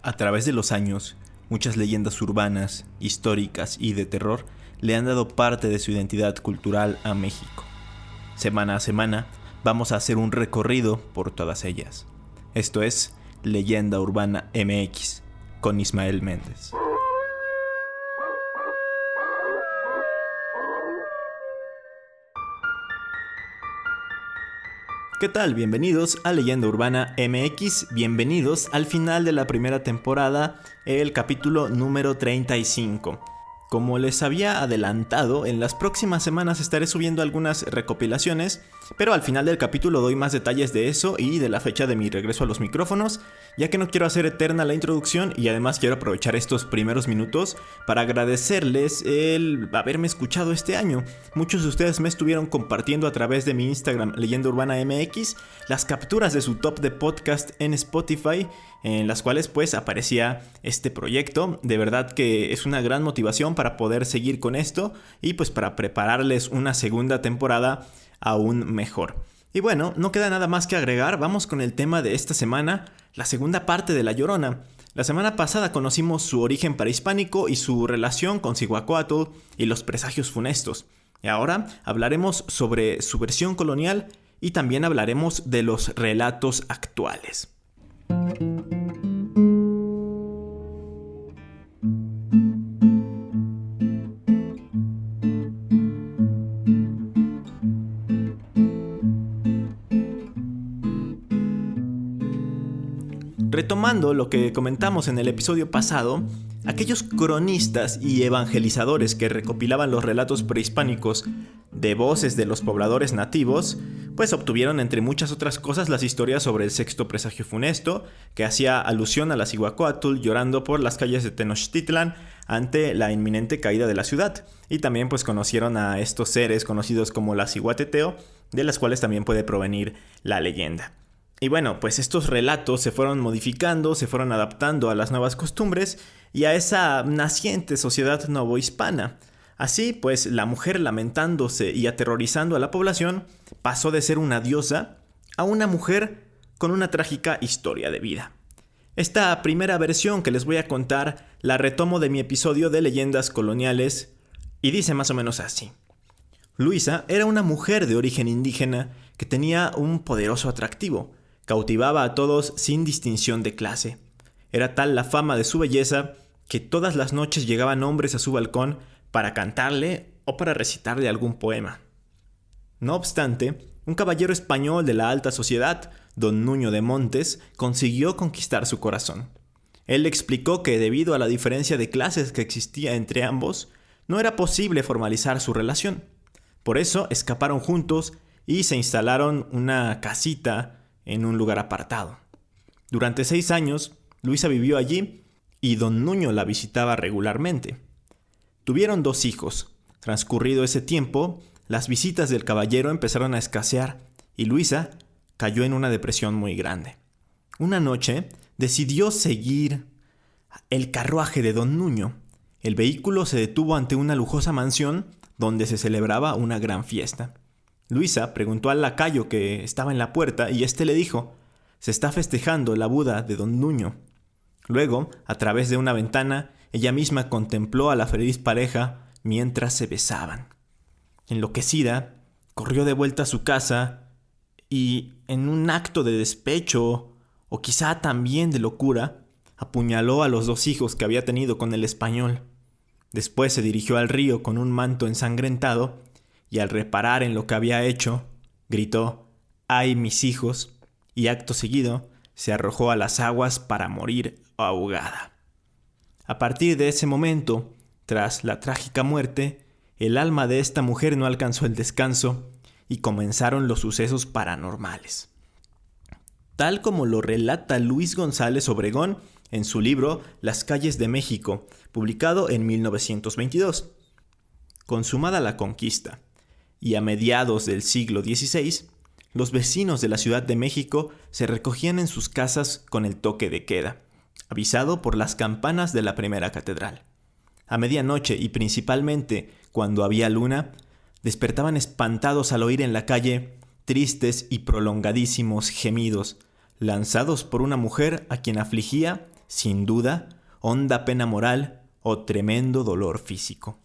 A través de los años, muchas leyendas urbanas, históricas y de terror le han dado parte de su identidad cultural a México. Semana a semana, vamos a hacer un recorrido por todas ellas. Esto es Leyenda Urbana MX, con Ismael Méndez. ¿Qué tal? Bienvenidos a Leyenda Urbana MX, bienvenidos al final de la primera temporada, el capítulo número 35. Como les había adelantado, en las próximas semanas estaré subiendo algunas recopilaciones, pero al final del capítulo doy más detalles de eso y de la fecha de mi regreso a los micrófonos, ya que no quiero hacer eterna la introducción y además quiero aprovechar estos primeros minutos para agradecerles el haberme escuchado este año. Muchos de ustedes me estuvieron compartiendo a través de mi Instagram Leyenda Urbana MX las capturas de su top de podcast en Spotify, en las cuales pues aparecía este proyecto. De verdad que es una gran motivación para poder seguir con esto y pues para prepararles una segunda temporada aún mejor. Y bueno, no queda nada más que agregar, vamos con el tema de esta semana, la segunda parte de La Llorona. La semana pasada conocimos su origen prehispánico y su relación con Cihuacóatl y los presagios funestos. Y ahora hablaremos sobre su versión colonial y también hablaremos de los relatos actuales. Retomando lo que comentamos en el episodio pasado, aquellos cronistas y evangelizadores que recopilaban los relatos prehispánicos de voces de los pobladores nativos, pues obtuvieron entre muchas otras cosas las historias sobre el sexto presagio funesto, que hacía alusión a la Cihuacóatl llorando por las calles de Tenochtitlan ante la inminente caída de la ciudad, y también pues conocieron a estos seres conocidos como la Cihuateteo, de las cuales también puede provenir la leyenda. Y bueno, pues estos relatos se fueron modificando, se fueron adaptando a las nuevas costumbres y a esa naciente sociedad novohispana. Así, pues la mujer lamentándose y aterrorizando a la población pasó de ser una diosa a una mujer con una trágica historia de vida. Esta primera versión que les voy a contar la retomo de mi episodio de Leyendas Coloniales y dice más o menos así. Luisa era una mujer de origen indígena que tenía un poderoso atractivo. Cautivaba a todos sin distinción de clase. Era tal la fama de su belleza que todas las noches llegaban hombres a su balcón para cantarle o para recitarle algún poema. No obstante, un caballero español de la alta sociedad, don Nuño de Montes, consiguió conquistar su corazón. Él le explicó que debido a la diferencia de clases que existía entre ambos, no era posible formalizar su relación. Por eso escaparon juntos y se instalaron una casita en un lugar apartado. Durante 6 años, Luisa vivió allí y don Nuño la visitaba regularmente. Tuvieron 2 hijos. Transcurrido ese tiempo, las visitas del caballero empezaron a escasear y Luisa cayó en una depresión muy grande. Una noche decidió seguir el carruaje de don Nuño. El vehículo se detuvo ante una lujosa mansión donde se celebraba una gran fiesta. Luisa preguntó al lacayo que estaba en la puerta y éste le dijo: «Se está festejando la boda de don Nuño». Luego, a través de una ventana, ella misma contempló a la feliz pareja mientras se besaban. Enloquecida, corrió de vuelta a su casa y, en un acto de despecho, o quizá también de locura, apuñaló a los 2 hijos que había tenido con el español. Después se dirigió al río con un manto ensangrentado y al reparar en lo que había hecho, gritó: «¡Ay, mis hijos!» y acto seguido se arrojó a las aguas para morir ahogada. A partir de ese momento, tras la trágica muerte, el alma de esta mujer no alcanzó el descanso y comenzaron los sucesos paranormales. Tal como lo relata Luis González Obregón en su libro Las calles de México, publicado en 1922. Consumada la conquista, y a mediados del siglo XVI, los vecinos de la Ciudad de México se recogían en sus casas con el toque de queda, avisado por las campanas de la primera catedral. A medianoche y principalmente cuando había luna, despertaban espantados al oír en la calle tristes y prolongadísimos gemidos, lanzados por una mujer a quien afligía sin duda, honda pena moral o tremendo dolor físico.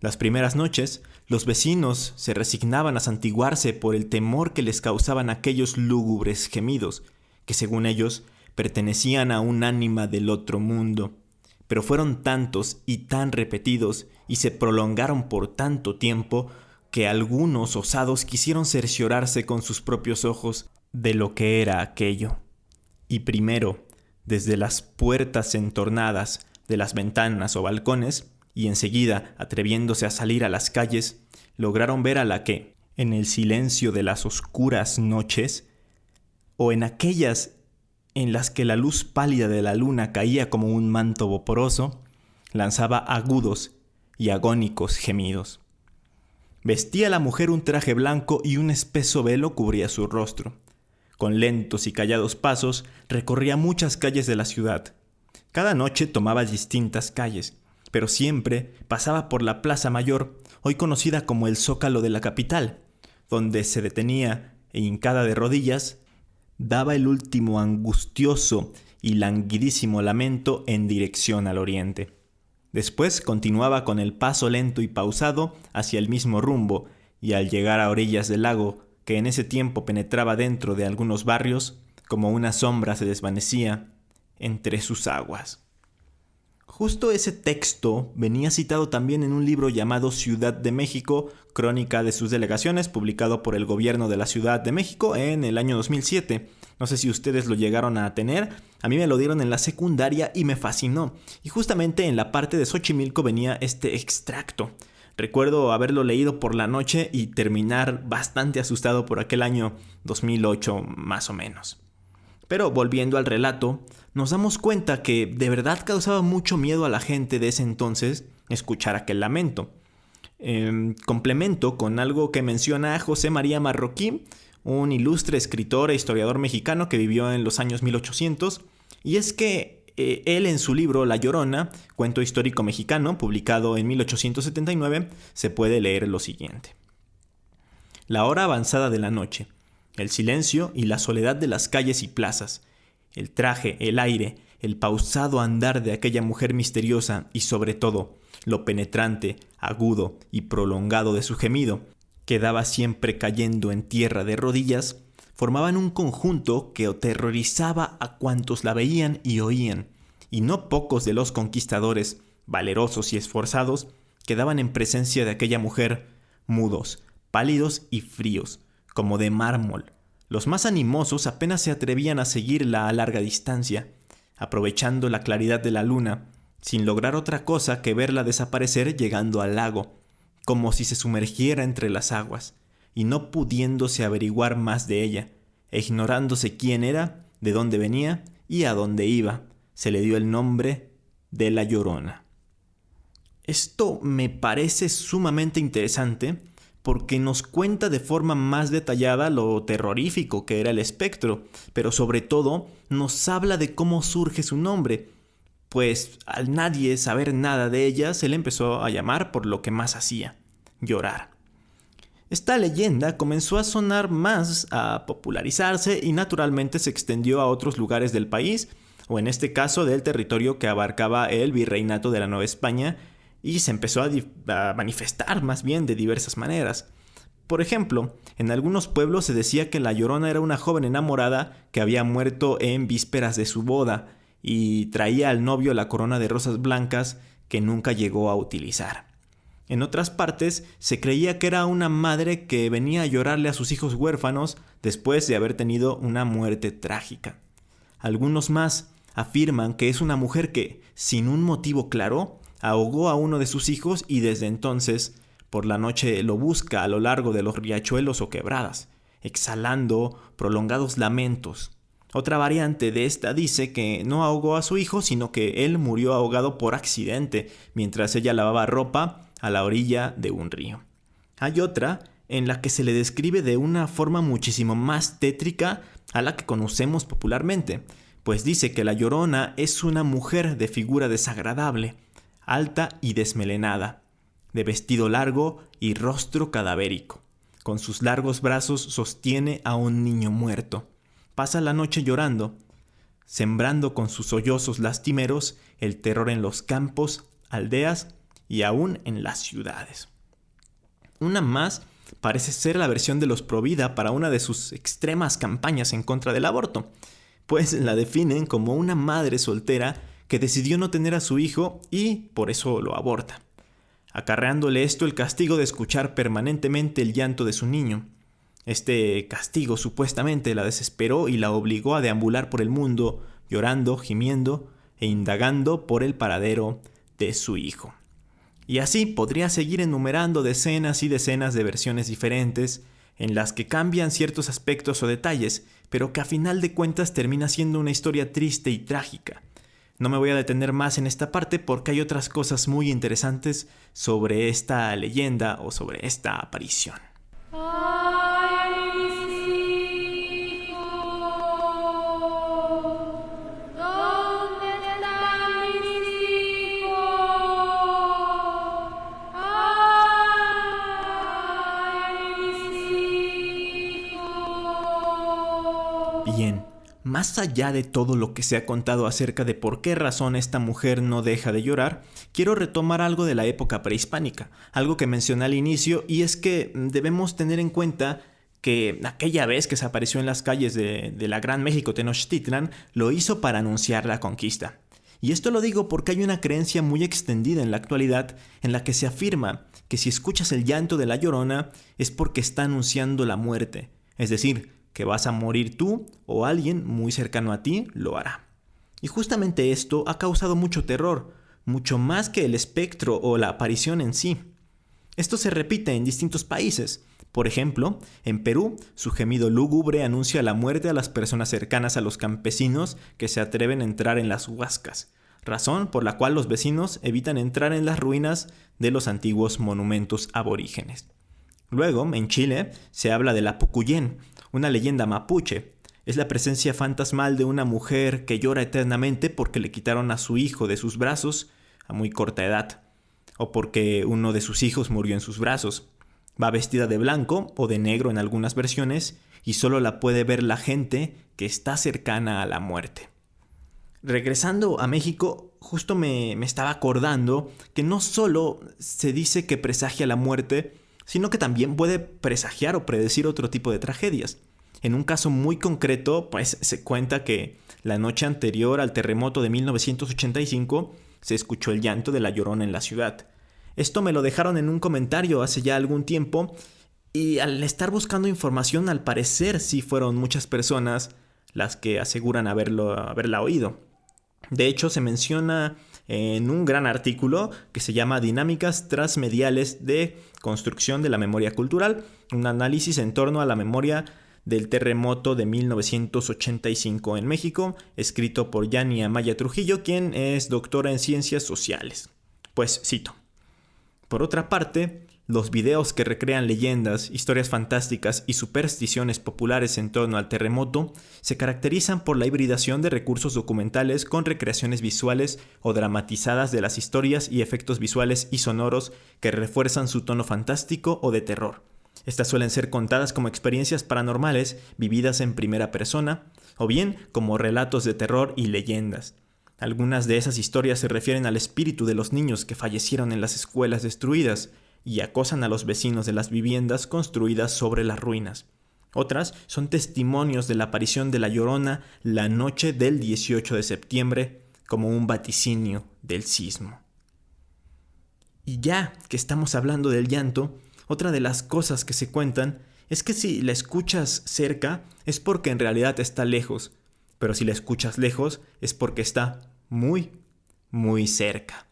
Las primeras noches, los vecinos se resignaban a santiguarse por el temor que les causaban aquellos lúgubres gemidos, que según ellos pertenecían a un ánima del otro mundo. Pero fueron tantos y tan repetidos y se prolongaron por tanto tiempo que algunos osados quisieron cerciorarse con sus propios ojos de lo que era aquello. Y primero, desde las puertas entornadas de las ventanas o balcones, y enseguida, atreviéndose a salir a las calles, lograron ver a la que, en el silencio de las oscuras noches, o en aquellas en las que la luz pálida de la luna caía como un manto vaporoso, lanzaba agudos y agónicos gemidos. Vestía la mujer un traje blanco y un espeso velo cubría su rostro. Con lentos y callados pasos recorría muchas calles de la ciudad. Cada noche tomaba distintas calles, pero siempre pasaba por la Plaza Mayor, hoy conocida como el Zócalo de la capital, donde se detenía e hincada de rodillas, daba el último angustioso y languidísimo lamento en dirección al oriente. Después continuaba con el paso lento y pausado hacia el mismo rumbo, y al llegar a orillas del lago, que en ese tiempo penetraba dentro de algunos barrios, como una sombra se desvanecía entre sus aguas. Justo ese texto venía citado también en un libro llamado Ciudad de México, crónica de sus delegaciones, publicado por el gobierno de la Ciudad de México en el año 2007. No sé si ustedes lo llegaron a tener, a mí me lo dieron en la secundaria y me fascinó. Y justamente en la parte de Xochimilco venía este extracto. Recuerdo haberlo leído por la noche y terminar bastante asustado por aquel año 2008 más o menos. Pero volviendo al relato, nos damos cuenta que de verdad causaba mucho miedo a la gente de ese entonces escuchar aquel lamento. Complemento con algo que menciona José María Marroquín, un ilustre escritor e historiador mexicano que vivió en los años 1800, y es que él en su libro La Llorona, cuento histórico mexicano, publicado en 1879, se puede leer lo siguiente. La hora avanzada de la noche, el silencio y la soledad de las calles y plazas, el traje, el aire, el pausado andar de aquella mujer misteriosa y sobre todo lo penetrante, agudo y prolongado de su gemido, que daba siempre cayendo en tierra de rodillas, formaban un conjunto que aterrorizaba a cuantos la veían y oían, y no pocos de los conquistadores, valerosos y esforzados, quedaban en presencia de aquella mujer, mudos, pálidos y fríos, como de mármol. Los más animosos apenas se atrevían a seguirla a larga distancia, aprovechando la claridad de la luna, sin lograr otra cosa que verla desaparecer llegando al lago, como si se sumergiera entre las aguas, y no pudiéndose averiguar más de ella, e ignorándose quién era, de dónde venía y a dónde iba, se le dio el nombre de La Llorona. Esto me parece sumamente interesante porque nos cuenta de forma más detallada lo terrorífico que era el espectro, pero sobre todo nos habla de cómo surge su nombre, pues al nadie saber nada de ella se le empezó a llamar por lo que más hacía, llorar. Esta leyenda comenzó a sonar más, a popularizarse y naturalmente se extendió a otros lugares del país, o en este caso del territorio que abarcaba el virreinato de la Nueva España, y se empezó a manifestar más bien de diversas maneras. Por ejemplo, en algunos pueblos se decía que la Llorona era una joven enamorada que había muerto en vísperas de su boda y traía al novio la corona de rosas blancas que nunca llegó a utilizar. En otras partes se creía que era una madre que venía a llorarle a sus hijos huérfanos después de haber tenido una muerte trágica. Algunos más afirman que es una mujer que, sin un motivo claro, ahogó a uno de sus hijos y desde entonces por la noche lo busca a lo largo de los riachuelos o quebradas, exhalando prolongados lamentos. Otra variante de esta dice que no ahogó a su hijo, sino que él murió ahogado por accidente mientras ella lavaba ropa a la orilla de un río. Hay otra en la que se le describe de una forma muchísimo más tétrica a la que conocemos popularmente, pues dice que la Llorona es una mujer de figura desagradable, alta y desmelenada, de vestido largo y rostro cadavérico. Con sus largos brazos sostiene a un niño muerto. Pasa la noche llorando. sembrando con sus sollozos lastimeros el terror en los campos, aldeas y aún en las ciudades. Una más parece ser la versión de los Provida para una de sus extremas campañas en contra del aborto, pues la definen como una madre soltera que decidió no tener a su hijo y por eso lo aborta, acarreándole esto el castigo de escuchar permanentemente el llanto de su niño. Este castigo supuestamente la desesperó y la obligó a deambular por el mundo, llorando, gimiendo e indagando por el paradero de su hijo. Y así podría seguir enumerando decenas y decenas de versiones diferentes en las que cambian ciertos aspectos o detalles, pero que a final de cuentas termina siendo una historia triste y trágica. No me voy a detener más en esta parte porque hay otras cosas muy interesantes sobre esta leyenda o sobre esta aparición. Bien, más allá de todo lo que se ha contado acerca de por qué razón esta mujer no deja de llorar, quiero retomar algo de la época prehispánica, algo que mencioné al inicio, y es que debemos tener en cuenta que aquella vez que se apareció en las calles de la Gran México Tenochtitlan, lo hizo para anunciar la conquista. Y esto lo digo porque hay una creencia muy extendida en la actualidad en la que se afirma que si escuchas el llanto de la Llorona es porque está anunciando la muerte, es decir, que vas a morir tú o alguien muy cercano a ti lo hará. Y justamente esto ha causado mucho terror, mucho más que el espectro o la aparición en sí. Esto se repite en distintos países. Por ejemplo, en Perú, su gemido lúgubre anuncia la muerte a las personas cercanas a los campesinos que se atreven a entrar en las huascas, razón por la cual los vecinos evitan entrar en las ruinas de los antiguos monumentos aborígenes. Luego, en Chile, se habla de la Pucuyén, una leyenda mapuche. Es la presencia fantasmal de una mujer que llora eternamente porque le quitaron a su hijo de sus brazos a muy corta edad, o porque uno de sus hijos murió en sus brazos. Va vestida de blanco o de negro en algunas versiones y solo la puede ver la gente que está cercana a la muerte. Regresando a México, justo me estaba acordando que no solo se dice que presagia la muerte, sino que también puede presagiar o predecir otro tipo de tragedias. En un caso muy concreto, pues se cuenta que la noche anterior al terremoto de 1985 se escuchó el llanto de la Llorona en la ciudad. Esto me lo dejaron en un comentario hace ya algún tiempo y al estar buscando información, al parecer sí fueron muchas personas las que aseguran haberla oído. De hecho, se menciona en un gran artículo que se llama Dinámicas Transmediales de Construcción de la Memoria Cultural, un análisis en torno a la memoria del terremoto de 1985 en México, escrito por Yani Amaya Trujillo, quien es doctora en Ciencias Sociales. Pues cito: por otra parte, los videos que recrean leyendas, historias fantásticas y supersticiones populares en torno al terremoto se caracterizan por la hibridación de recursos documentales con recreaciones visuales o dramatizadas de las historias y efectos visuales y sonoros que refuerzan su tono fantástico o de terror. Estas suelen ser contadas como experiencias paranormales vividas en primera persona, o bien como relatos de terror y leyendas. Algunas de esas historias se refieren al espíritu de los niños que fallecieron en las escuelas destruidas y acosan a los vecinos de las viviendas construidas sobre las ruinas. Otras son testimonios de la aparición de la Llorona la noche del 18 de septiembre como un vaticinio del sismo. Y ya que estamos hablando del llanto, otra de las cosas que se cuentan es que si la escuchas cerca es porque en realidad está lejos, pero si la escuchas lejos es porque está muy, muy cerca.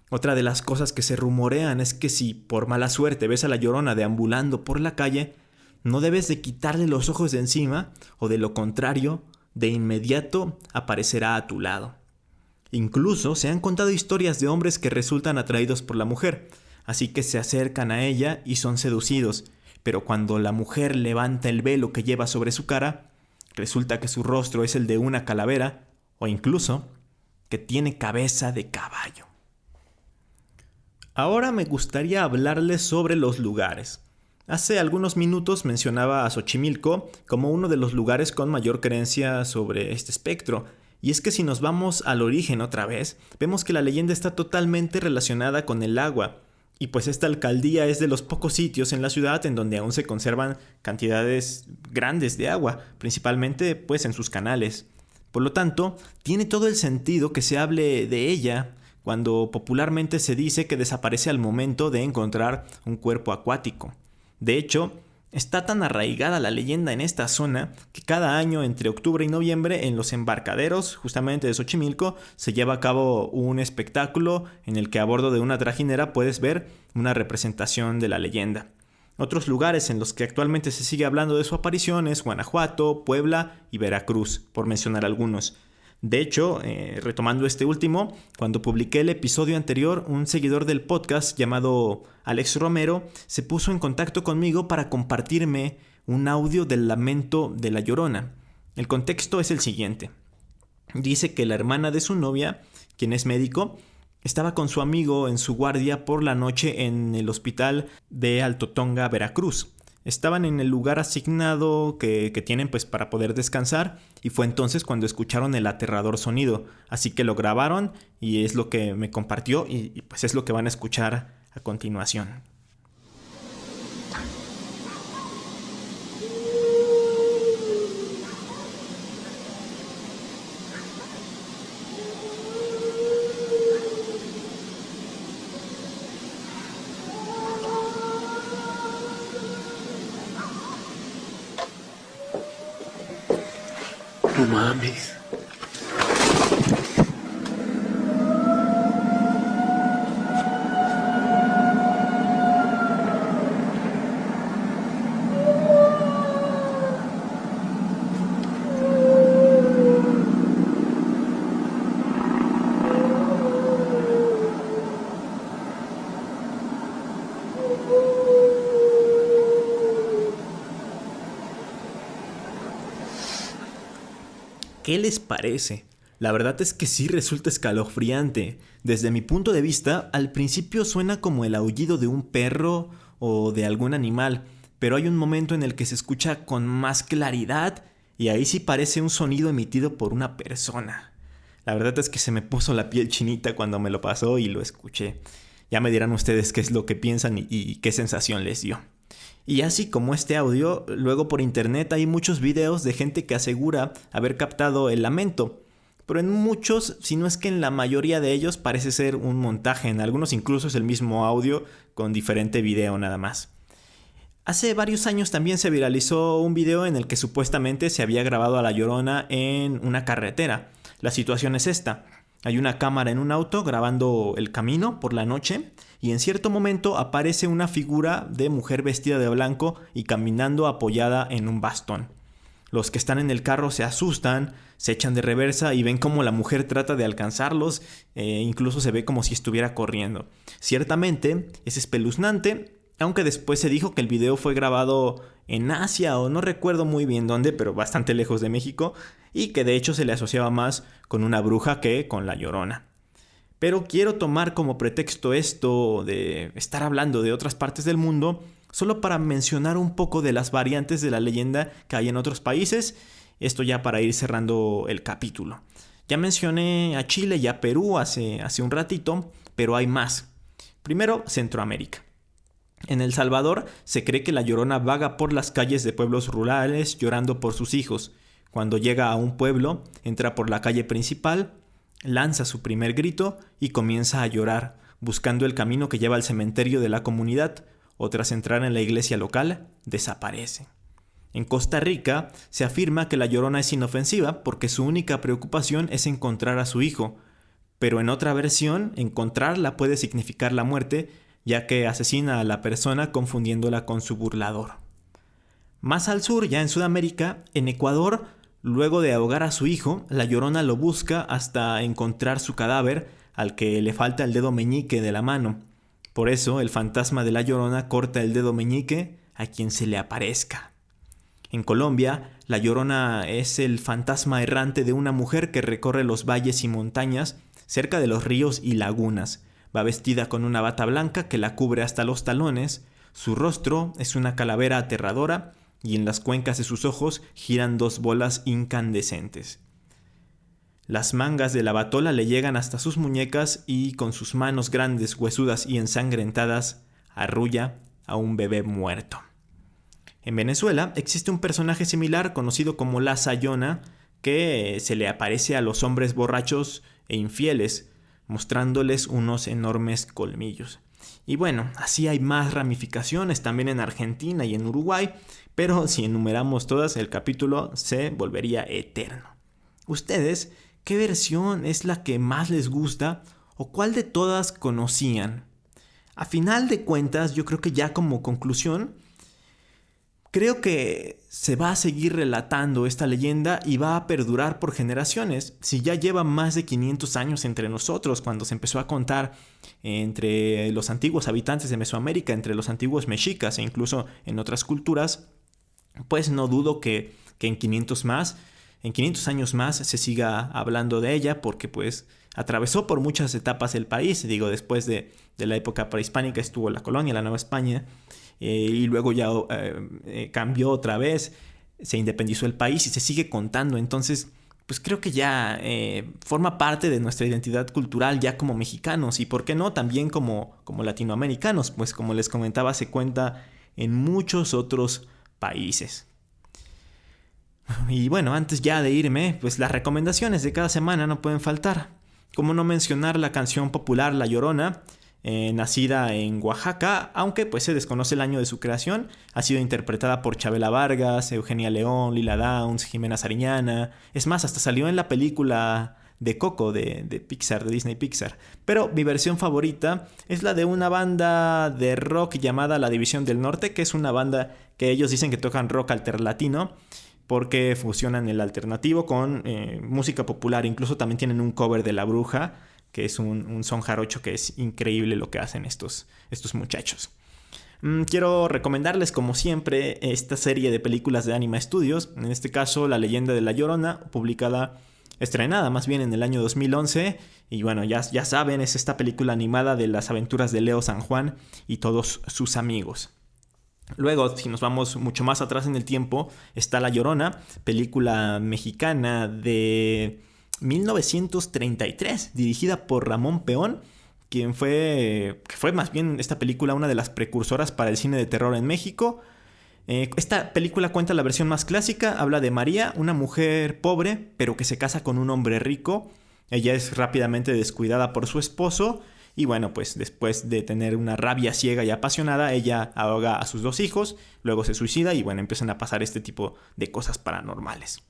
Otra de las cosas que se rumorean es que si por mala suerte ves a la Llorona deambulando por la calle, no debes de quitarle los ojos de encima o de lo contrario, de inmediato aparecerá a tu lado. Incluso se han contado historias de hombres que resultan atraídos por la mujer, así que se acercan a ella y son seducidos, pero cuando la mujer levanta el velo que lleva sobre su cara, resulta que su rostro es el de una calavera o incluso que tiene cabeza de caballo. Ahora me gustaría hablarles sobre los lugares. Hace algunos minutos mencionaba a Xochimilco como uno de los lugares con mayor creencia sobre este espectro. Y es que si nos vamos al origen otra vez, vemos que la leyenda está totalmente relacionada con el agua. Y pues esta alcaldía es de los pocos sitios en la ciudad en donde aún se conservan cantidades grandes de agua, principalmente pues en sus canales. Por lo tanto, tiene todo el sentido que se hable de ella cuando popularmente se dice que desaparece al momento de encontrar un cuerpo acuático. De hecho, está tan arraigada la leyenda en esta zona que cada año entre octubre y noviembre en los embarcaderos justamente de Xochimilco se lleva a cabo un espectáculo en el que a bordo de una trajinera puedes ver una representación de la leyenda. Otros lugares en los que actualmente se sigue hablando de su aparición es Guanajuato, Puebla y Veracruz, por mencionar algunos. De hecho, retomando este último, cuando publiqué el episodio anterior, un seguidor del podcast llamado Alex Romero se puso en contacto conmigo para compartirme un audio del lamento de La Llorona. El contexto es el siguiente. Dice que la hermana de su novia, quien es médico, estaba con su amigo en su guardia por la noche en el hospital de Alto Tonga, Veracruz. Estaban en el lugar asignado que tienen pues para poder descansar y fue entonces cuando escucharon el aterrador sonido. Así que lo grabaron y es lo que me compartió y pues es lo que van a escuchar a continuación. No mames. ¿Qué les parece? La verdad es que sí resulta escalofriante. Desde mi punto de vista, al principio suena como el aullido de un perro o de algún animal, pero hay un momento en el que se escucha con más claridad y ahí sí parece un sonido emitido por una persona. La verdad es que se me puso la piel chinita cuando me lo pasó y lo escuché. Ya me dirán ustedes qué es lo que piensan y qué sensación les dio. Y así como este audio, luego por internet hay muchos videos de gente que asegura haber captado el lamento. Pero en muchos, si no es que en la mayoría de ellos, parece ser un montaje. En algunos incluso es el mismo audio con diferente video nada más. Hace varios años también se viralizó un video en el que supuestamente se había grabado a La Llorona en una carretera. La situación es esta. Hay una cámara en un auto grabando el camino por la noche y en cierto momento aparece una figura de mujer vestida de blanco y caminando apoyada en un bastón. Los que están en el carro se asustan, se echan de reversa y ven cómo la mujer trata de alcanzarlos, incluso se ve como si estuviera corriendo. Ciertamente es espeluznante, aunque después se dijo que el video fue grabado en Asia o no recuerdo muy bien dónde, pero bastante lejos de México, y que de hecho se le asociaba más con una bruja que con La Llorona. Pero quiero tomar como pretexto esto de estar hablando de otras partes del mundo solo para mencionar un poco de las variantes de la leyenda que hay en otros países, esto ya para ir cerrando el capítulo. Ya mencioné a Chile y a Perú hace un ratito, pero hay más. Primero, Centroamérica. En El Salvador se cree que la Llorona vaga por las calles de pueblos rurales llorando por sus hijos. Cuando llega a un pueblo, entra por la calle principal, lanza su primer grito y comienza a llorar, buscando el camino que lleva al cementerio de la comunidad, o tras entrar en la iglesia local, desaparece. En Costa Rica se afirma que la Llorona es inofensiva porque su única preocupación es encontrar a su hijo, pero en otra versión, encontrarla puede significar la muerte, ya que asesina a la persona confundiéndola con su burlador. Más al sur, ya en Sudamérica, en Ecuador, luego de ahogar a su hijo, la Llorona lo busca hasta encontrar su cadáver, al que le falta el dedo meñique de la mano. Por eso, el fantasma de la Llorona corta el dedo meñique a quien se le aparezca. En Colombia, la Llorona es el fantasma errante de una mujer que recorre los valles y montañas cerca de los ríos y lagunas. Va vestida con una bata blanca que la cubre hasta los talones, Su rostro es una calavera aterradora y en las cuencas de sus ojos giran 2 bolas incandescentes. Las mangas de la batola le llegan hasta sus muñecas y con sus manos grandes, huesudas y ensangrentadas, arrulla a un bebé muerto. En Venezuela existe un personaje similar conocido como la Sayona que se le aparece a los hombres borrachos e infieles, mostrándoles unos enormes colmillos. Y bueno, así hay más ramificaciones también en Argentina y en Uruguay, pero si enumeramos todas el capítulo se volvería eterno. ¿Ustedes qué versión es la que más les gusta o cuál de todas conocían? A final de cuentas, yo creo que ya como conclusión, creo que se va a seguir relatando esta leyenda y va a perdurar por generaciones. Si ya lleva más de 500 años entre nosotros, cuando se empezó a contar entre los antiguos habitantes de Mesoamérica, entre los antiguos mexicas e incluso en otras culturas, pues no dudo que en 500 años más se siga hablando de ella, porque pues atravesó por muchas etapas el país. Digo, después de la época prehispánica estuvo la colonia, la Nueva España, y luego ya cambió otra vez, se independizó el país y se sigue contando. Entonces, pues creo que ya forma parte de nuestra identidad cultural ya como mexicanos y, ¿por qué no?, también como latinoamericanos, pues como les comentaba, se cuenta en muchos otros países. Y bueno, antes ya de irme, pues las recomendaciones de cada semana no pueden faltar. Como no mencionar la canción popular La Llorona, nacida en Oaxaca, aunque pues se desconoce el año de su creación. Ha sido interpretada por Chabela Vargas, Eugenia León, Lila Downs, Jimena Sariñana. Es más, hasta salió en la película de Coco de Pixar, de Disney Pixar. Pero mi versión favorita es la de una banda de rock llamada La División del Norte, que es una banda que ellos dicen que tocan rock alterlatino, porque fusionan el alternativo con música popular. Incluso también tienen un cover de La Bruja, que es un son jarocho que es increíble lo que hacen estos muchachos. Quiero recomendarles, como siempre, esta serie de películas de Anima Studios. En este caso, La Leyenda de La Llorona, estrenada más bien en el año 2011. Y bueno, ya saben, es esta película animada de las aventuras de Leo San Juan y todos sus amigos. Luego, si nos vamos mucho más atrás en el tiempo, está La Llorona, película mexicana de 1933, dirigida por Ramón Peón, que fue más bien esta película una de las precursoras para el cine de terror en México. Esta película cuenta la versión más clásica, habla de María, una mujer pobre, pero que se casa con un hombre rico. Ella es rápidamente descuidada por su esposo. Y bueno, pues después de tener una rabia ciega y apasionada, ella ahoga a sus 2 hijos, luego se suicida y bueno, empiezan a pasar este tipo de cosas paranormales.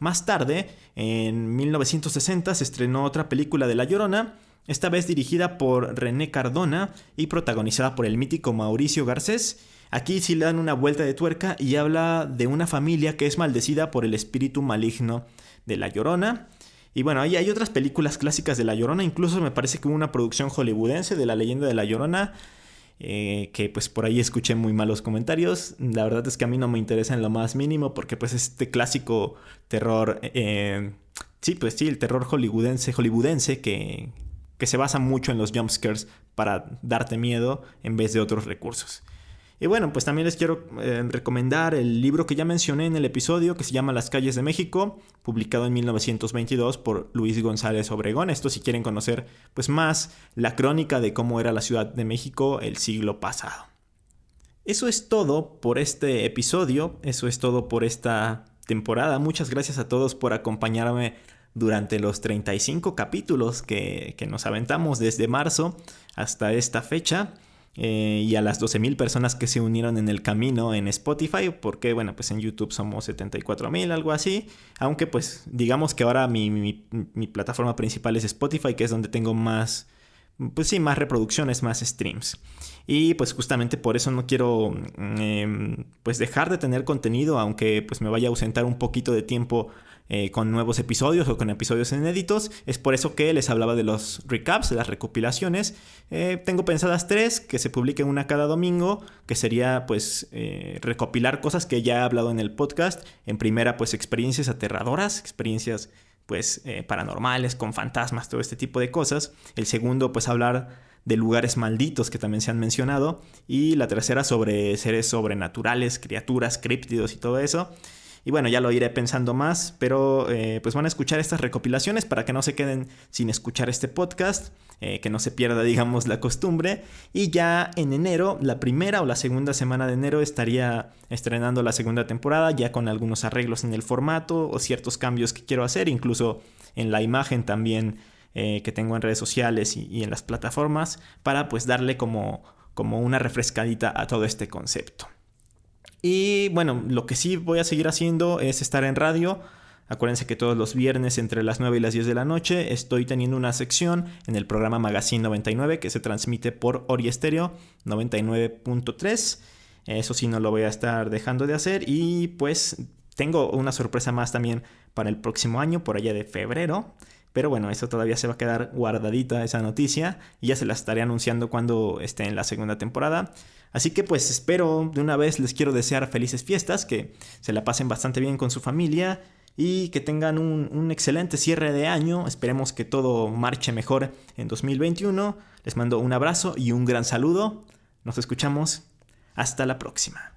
Más tarde, en 1960, se estrenó otra película de La Llorona, esta vez dirigida por René Cardona y protagonizada por el mítico Mauricio Garcés. Aquí sí le dan una vuelta de tuerca y habla de una familia que es maldecida por el espíritu maligno de La Llorona. Y bueno, ahí hay otras películas clásicas de La Llorona. Incluso me parece que hubo una producción hollywoodense de La Leyenda de La Llorona, que pues por ahí escuché muy malos comentarios. La verdad es que a mí no me interesa en lo más mínimo, porque pues este clásico terror, el terror hollywoodense que se basa mucho en los jumpscares para darte miedo en vez de otros recursos. Y bueno, pues también les quiero recomendar el libro que ya mencioné en el episodio, que se llama Las calles de México, publicado en 1922 por Luis González Obregón. Esto si quieren conocer pues más la crónica de cómo era la Ciudad de México el siglo pasado. Eso es todo por este episodio, eso es todo por esta temporada. Muchas gracias a todos por acompañarme durante los 35 capítulos que nos aventamos desde marzo hasta esta fecha. Y a las 12,000 personas que se unieron en el camino en Spotify, porque bueno, pues en YouTube somos 74,000, algo así, aunque pues digamos que ahora mi plataforma principal es Spotify, que es donde tengo más reproducciones, más streams. Y pues justamente por eso no quiero pues dejar de tener contenido, aunque pues me vaya a ausentar un poquito de tiempo con nuevos episodios o con episodios inéditos. Es por eso que les hablaba de los recaps, de las recopilaciones. Tengo pensadas 3 que se publiquen una cada domingo, que sería pues recopilar cosas que ya he hablado en el podcast. En primera, pues experiencias aterradoras, experiencias pues paranormales, con fantasmas, todo este tipo de cosas. El segundo, pues hablar de lugares malditos que también se han mencionado, y la tercera sobre seres sobrenaturales, criaturas, críptidos y todo eso. Y bueno, ya lo iré pensando más, pero pues van a escuchar estas recopilaciones para que no se queden sin escuchar este podcast, que no se pierda, digamos, la costumbre. Y ya en enero, la primera o la segunda semana de enero, estaría estrenando la segunda temporada, ya con algunos arreglos en el formato o ciertos cambios que quiero hacer, incluso en la imagen también que tengo en redes sociales y en las plataformas, para pues darle como una refrescadita a todo este concepto. Y bueno, lo que sí voy a seguir haciendo es estar en radio. Acuérdense que todos los viernes entre las 9 y las 10 de la noche estoy teniendo una sección en el programa Magazine 99 que se transmite por Ori Estéreo 99.3. Eso sí, no lo voy a estar dejando de hacer. Y pues tengo una sorpresa más también para el próximo año, por allá de febrero. Pero bueno, eso todavía se va a quedar guardadita, esa noticia, y ya se la estaré anunciando cuando esté en la segunda temporada. Así que pues espero, de una vez les quiero desear felices fiestas, que se la pasen bastante bien con su familia y que tengan un excelente cierre de año. Esperemos que todo marche mejor en 2021. Les mando un abrazo y un gran saludo. Nos escuchamos. Hasta la próxima.